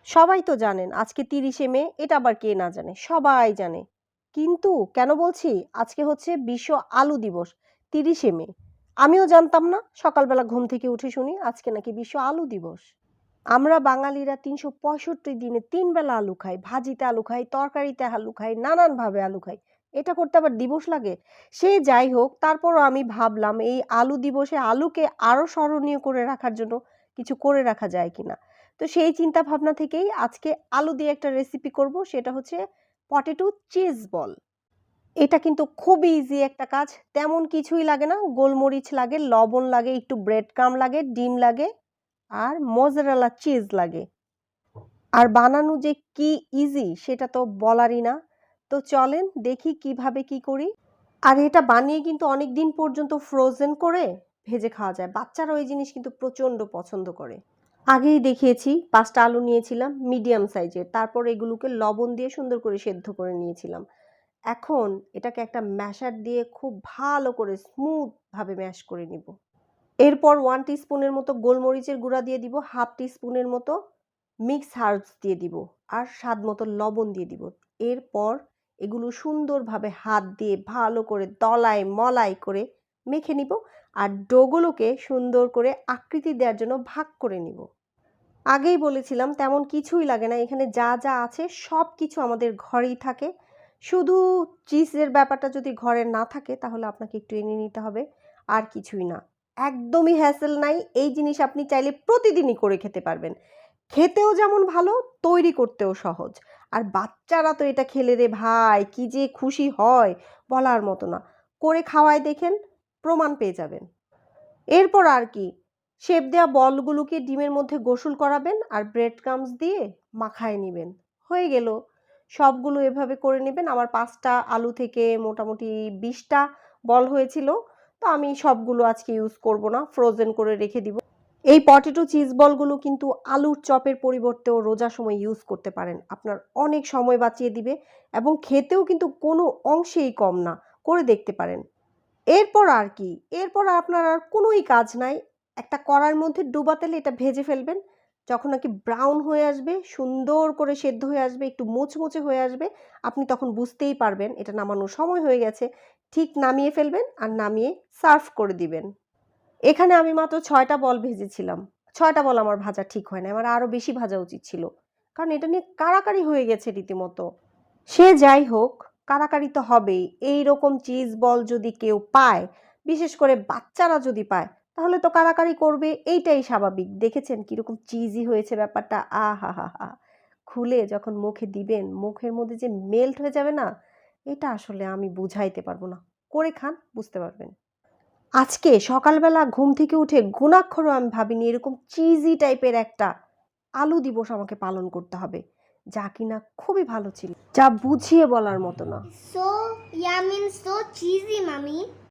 সবাই তো জানেন আজকে ৩০শে মে, এটা আবার কে না জানে? সবাই জানে। কিন্তু কেন বলছি? আজকে হচ্ছে বিশ্ব আলু দিবস, ৩০শে মে। আমিও জানতাম না। সকালবেলা ঘুম থেকে উঠে শুনি আজকে নাকি বিশ্ব আলু দিবস। আমরা বাঙালিরা ৩৬৫ দিনে ৩ বেলা আলু খাই। ভাজিতে আলু খাই, তরকারিতে আলু খাই, নানানভাবে আলু খাই। এটা করতে আবার দিবস লাগে? সে যাই হোক, তারপরও আমি ভাবলাম এই আলু দিবসে আলুকে আরো স্মরণীয় করে রাখার জন্য কিছু করে রাখা যায় কিনা। তো সেই চিন্তা ভাবনা থেকেই আজকে আলু দিয়ে একটা রেসিপি করব, সেটা হচ্ছে পটেটো চিজ বল। এটা কিন্তু খুবই ইজি একটা কাজ। তেমন কিছুই লাগে না। গোলমরিচ লাগে, লবণ লাগে, একটু ব্রেড ক্রাম্ব লাগে, ডিম লাগে আর মোজারেলা চিজ লাগে। আর বানানো যে কি ইজি সেটা তো বলারই না। তো চলেন দেখি কিভাবে কি করি। আর এটা বানিয়ে কিন্তু অনেকদিন পর্যন্ত ফ্রোজেন করে ভেজে খাওয়া যায়। বাচ্চারা ওই জিনিস কিন্তু প্রচণ্ড পছন্দ করে। আগেই দেখিয়েছি ৫টা আলু নিয়েছিলাম মিডিয়াম সাইজের। তারপর এগুলোকে লবণ দিয়ে সুন্দর করে সেদ্ধ করে নিয়েছিলাম। এখন এটাকে একটা ম্যাশার দিয়ে খুব ভালো করে স্মুথ ভাবে ম্যাশ করে নিব। এরপর 1 টিস্পুনের মতো গোলমরিচের গুঁড়া দিয়ে দিব, 1/2 টিস্পুনের মতো মিক্স হার্বস দিয়ে দিব আর স্বাদ মতো লবণ দিয়ে দিব। এরপর এগুলো সুন্দরভাবে হাত দিয়ে ভালো করে দলাই মলাই করে মেখে নিব আর ডোগুলোকে সুন্দর করে আকৃতি দেওয়ার জন্য ভাগ করে নিব। আগেই বলেছিলাম তেমন কিছুই লাগে না। এখানে যা যা আছে সব কিছু আমাদের ঘরেই থাকে। শুধু চিজের ব্যাপারটা যদি ঘরে না থাকে তাহলে আপনাকে একটু এনে নিতে হবে, আর কিছুই না। একদমই হ্যাসেল নাই। এই জিনিস আপনি চাইলে প্রতিদিনই করে খেতে পারবেন। খেতেও যেমন ভালো, তৈরি করতেও সহজ। আর বাচ্চারা তো এটা খেলে রে ভাই কি যে খুশি হয় বলার মতো না। করে খাওয়ায় দেখেন, প্রমাণ পেয়ে যাবেন। এরপর আর কি, শেপ দেওয়া বলগুলোকে ডিমের মধ্যে গোসল করাবেন আর ব্রেড ক্রাম্বস দিয়ে মাখায় নিবেন। হয়ে গেল। সবগুলো এভাবে করে নেবেন। আমার ৫টা আলু থেকে মোটামুটি ২০টা বল হয়েছিল। তো আমি সবগুলো আজকে ইউজ করব না, ফ্রোজেন করে রেখে দিব। এই পটেটো চিজ বলগুলো কিন্তু আলুর চপের পরিবর্তেও রোজার সময় ইউজ করতে পারেন। আপনার অনেক সময় বাঁচিয়ে দিবে এবং খেতেও কিন্তু কোনো অংশেই কম না। করে দেখতে পারেন। এরপর আর কি? এরপর আপনার আর কোনোই কাজ নাই। একটা কড়াইয়ের মধ্যে ডুবা তেলে এটা ভেজে ফেলবেন। যখন নাকি ব্রাউন হয়ে আসবে, সুন্দর করে সেদ্ধ হয়ে আসবে, একটু মুচমুচে হয়ে আসবে, আপনি তখন বুঝতেই পারবেন এটা নামানোর সময় হয়ে গেছে। ঠিক নামিয়ে ফেলবেন আর নামিয়ে সার্ভ করে দিবেন। এখানে আমি মাত্র ৬টা বল ভেজেছিলাম। ৬টা বল আমার ভাজা ঠিক হয় নাই। আমার আরো বেশি ভাজা উচিত ছিল। কারণ এটা নিয়ে কাড়াকাড়ি হয়ে গেছে রীতিমতো। সে যাই হোক, কাড়াকাড়ি তো হবেই। এইরকম চিজ বল যদি কেউ পায়, বিশেষ করে বাচ্চারা যদি পায়, তাহলে তো কাড়াকাড়ি করবে, এইটাই স্বাভাবিক। দেখেছেন কিরকম চিজি হয়েছে ব্যাপারটা? আহাহাহা! খুলে যখন মুখে দিবেন, মুখের মধ্যে যে মেল্ট হয়ে যাবে না, এটা আসলে আমি বুঝাইতে পারবো না। করে খান, বুঝতে পারবেন। আজকে সকালবেলা ঘুম থেকে উঠে ঘুণাক্ষরেও আমি ভাবিনি এরকম চিজি টাইপের একটা আলু দিবস আমাকে পালন করতে হবে, যা কিনা খুবই ভালো ছিল, যা বুঝিয়ে বলার মতো না। So yummy and so cheesy, mommy.